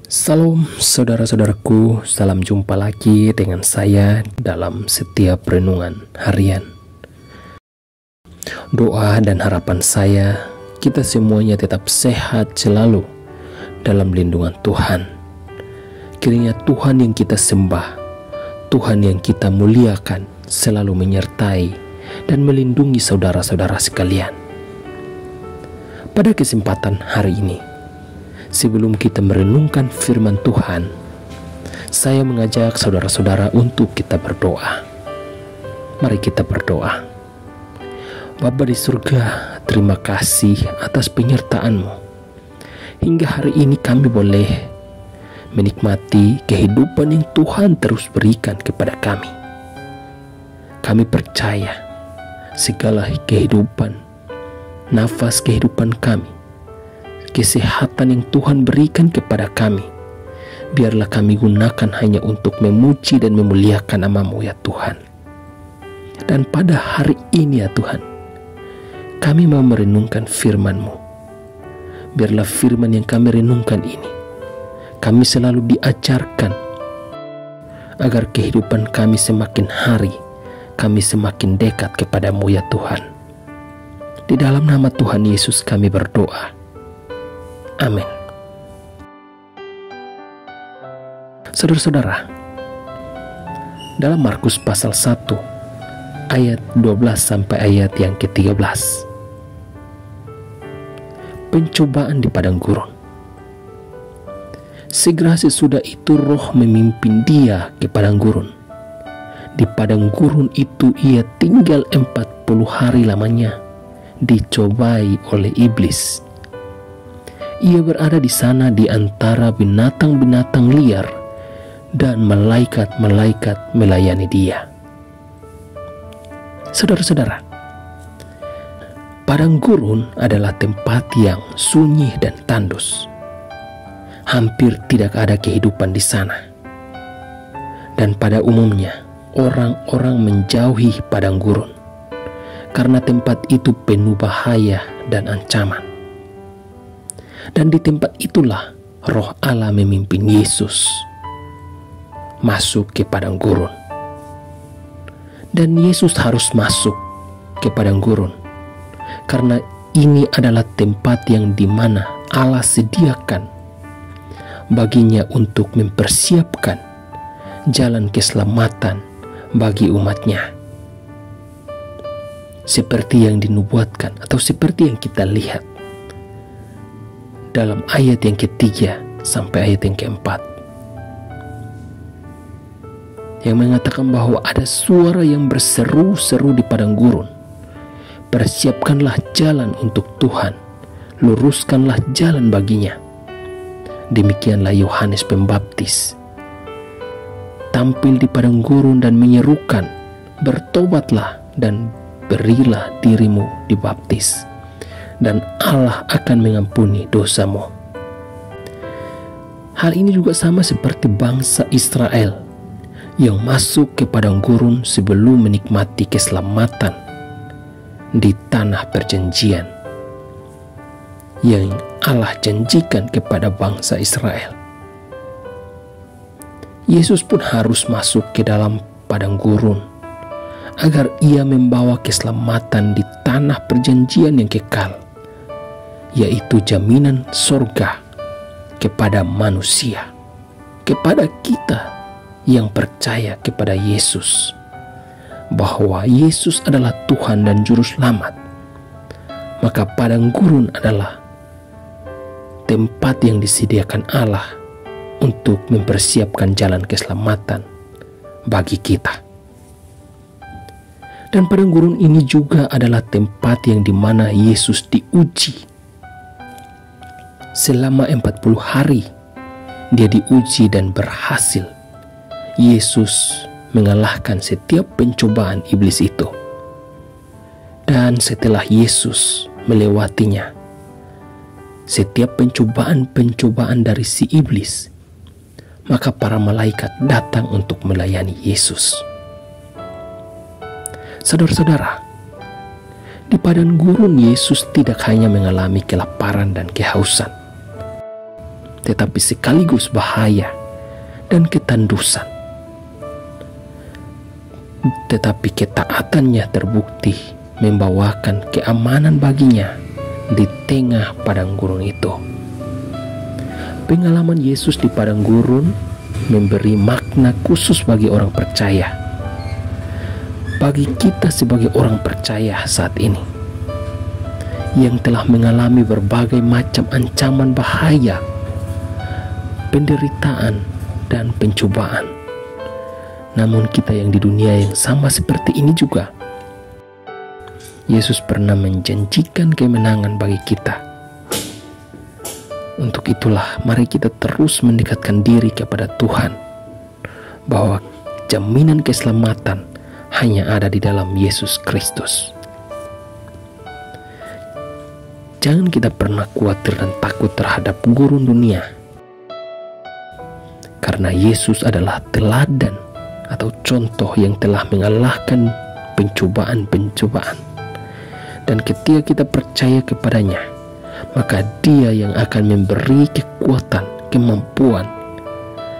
Salam saudara-saudaraku, salam jumpa lagi dengan saya dalam setiap renungan harian. Doa dan harapan saya, kita semuanya tetap sehat selalu dalam lindungan Tuhan. Kiranya Tuhan yang kita sembah, Tuhan yang kita muliakan selalu menyertai dan melindungi saudara-saudara sekalian. Pada kesempatan hari ini, sebelum kita merenungkan firman Tuhan, saya mengajak saudara-saudara untuk kita berdoa. Mari kita berdoa. Bapa di surga, terima kasih atas penyertaan-Mu. Hingga hari ini kami boleh menikmati kehidupan yang Tuhan terus berikan kepada kami. Kami percaya segala kehidupan, nafas kehidupan kami, kesehatan yang Tuhan berikan kepada kami, biarlah kami gunakan hanya untuk memuji dan memuliakan nama-Mu ya Tuhan. Dan pada hari ini ya Tuhan, kami mau merenungkan firman-Mu. Biarlah firman yang kami renungkan ini, kami selalu diajarkan agar kehidupan kami semakin hari, kami semakin dekat kepada-Mu ya Tuhan. Di dalam nama Tuhan Yesus kami berdoa. Amin. Saudara-saudara, dalam Markus pasal 1 ayat 12 sampai ayat yang ke-13, pencobaan di padang gurun. Segera sesudah itu roh memimpin dia ke padang gurun. Di padang gurun itu ia tinggal 40 hari lamanya, dicobai oleh iblis. Ia berada di sana di antara binatang-binatang liar, dan malaikat-malaikat melayani dia. Saudara-saudara, padang gurun adalah tempat yang sunyi dan tandus. Hampir tidak ada kehidupan di sana. Dan pada umumnya, orang-orang menjauhi padang gurun karena tempat itu penuh bahaya dan ancaman. Dan di tempat itulah Roh Allah memimpin Yesus masuk ke padang gurun. Dan Yesus harus masuk ke padang gurun karena ini adalah tempat yang dimana Allah sediakan baginya untuk mempersiapkan jalan keselamatan bagi umatnya. Seperti yang dinubuatkan atau seperti yang kita lihat dalam ayat yang ketiga sampai ayat yang keempat, yang mengatakan bahwa ada suara yang berseru-seru di padang gurun, persiapkanlah jalan untuk Tuhan, luruskanlah jalan baginya. Demikianlah Yohanes Pembaptis tampil di padang gurun dan menyerukan, bertobatlah dan berilah dirimu dibaptis, dan Allah akan mengampuni dosamu. Hal ini juga sama seperti bangsa Israel yang masuk ke padang gurun sebelum menikmati keselamatan di tanah perjanjian yang Allah janjikan kepada bangsa Israel. Yesus pun harus masuk ke dalam padang gurun agar ia membawa keselamatan di tanah perjanjian yang kekal, yaitu jaminan surga kepada manusia, kepada kita yang percaya kepada Yesus, bahwa Yesus adalah Tuhan dan Juru Selamat. Maka padang gurun adalah tempat yang disediakan Allah untuk mempersiapkan jalan keselamatan bagi kita. Dan padang gurun ini juga adalah tempat yang dimana Yesus diuji. Selama 40 hari dia diuji dan berhasil. Yesus mengalahkan setiap pencobaan iblis itu. Dan setelah Yesus melewatinya, setiap pencobaan-pencobaan dari si iblis, maka para malaikat datang untuk melayani Yesus. Saudara-saudara, Di padang gurun, Yesus tidak hanya mengalami kelaparan dan kehausan, tetapi sekaligus bahaya dan ketandusan. Tetapi ketaatannya terbukti membawakan keamanan baginya di tengah padang gurun itu. Pengalaman Yesus di padang gurun memberi makna khusus bagi orang percaya. Bagi kita sebagai orang percaya saat ini yang telah mengalami berbagai macam ancaman bahaya, penderitaan, dan pencobaan. Namun kita yang di dunia yang sama seperti ini juga, Yesus pernah menjanjikan kemenangan bagi kita. Untuk itulah mari kita terus mendekatkan diri kepada Tuhan, bahwa jaminan keselamatan hanya ada di dalam Yesus Kristus. Jangan kita pernah khawatir dan takut terhadap gurun dunia, karena Yesus adalah teladan atau contoh yang telah mengalahkan pencobaan-pencobaan. Dan ketika kita percaya kepadanya, maka Dia yang akan memberi kekuatan, kemampuan,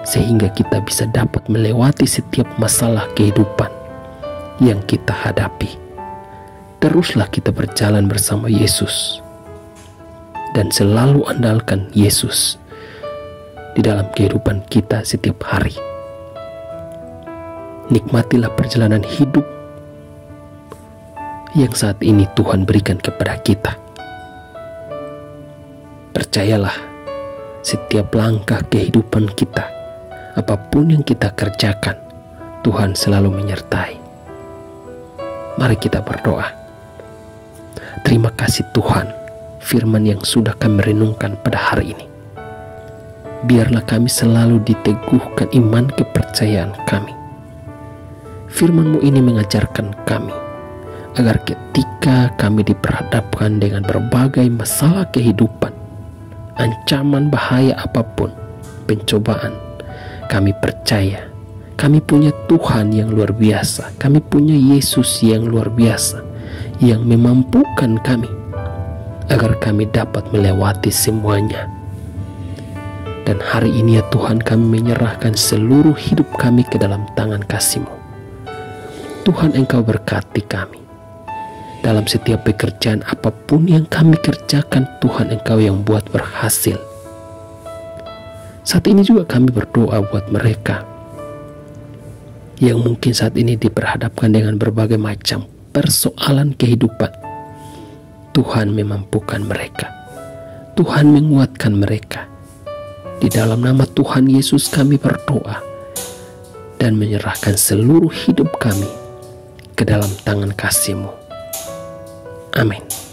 sehingga kita bisa dapat melewati setiap masalah kehidupan yang kita hadapi. Teruslah kita berjalan bersama Yesus dan selalu andalkan Yesus di dalam kehidupan kita setiap hari. Nikmatilah perjalanan hidup yang saat ini Tuhan berikan kepada kita. Percayalah, setiap langkah kehidupan kita, apapun yang kita kerjakan, Tuhan selalu menyertai. Mari kita berdoa. Terima kasih Tuhan, firman yang sudah kami renungkan pada hari ini. Biarlah kami selalu diteguhkan iman kepercayaan kami. Firman-Mu ini mengajarkan kami agar ketika kami diperhadapkan dengan berbagai masalah kehidupan, ancaman bahaya apapun, pencobaan, kami percaya kami punya Tuhan yang luar biasa. Kami punya Yesus yang luar biasa, yang memampukan kami agar kami dapat melewati semuanya. Dan hari ini ya Tuhan, kami menyerahkan seluruh hidup kami ke dalam tangan kasih-Mu. Tuhan, Engkau berkati kami dalam setiap pekerjaan apapun yang kami kerjakan. Tuhan, Engkau yang buat berhasil. Saat ini juga kami berdoa buat mereka yang mungkin saat ini diperhadapkan dengan berbagai macam persoalan kehidupan. Tuhan memampukan mereka. Tuhan menguatkan mereka. Di dalam nama Tuhan Yesus kami berdoa dan menyerahkan seluruh hidup kami ke dalam tangan kasih-Mu. Amin.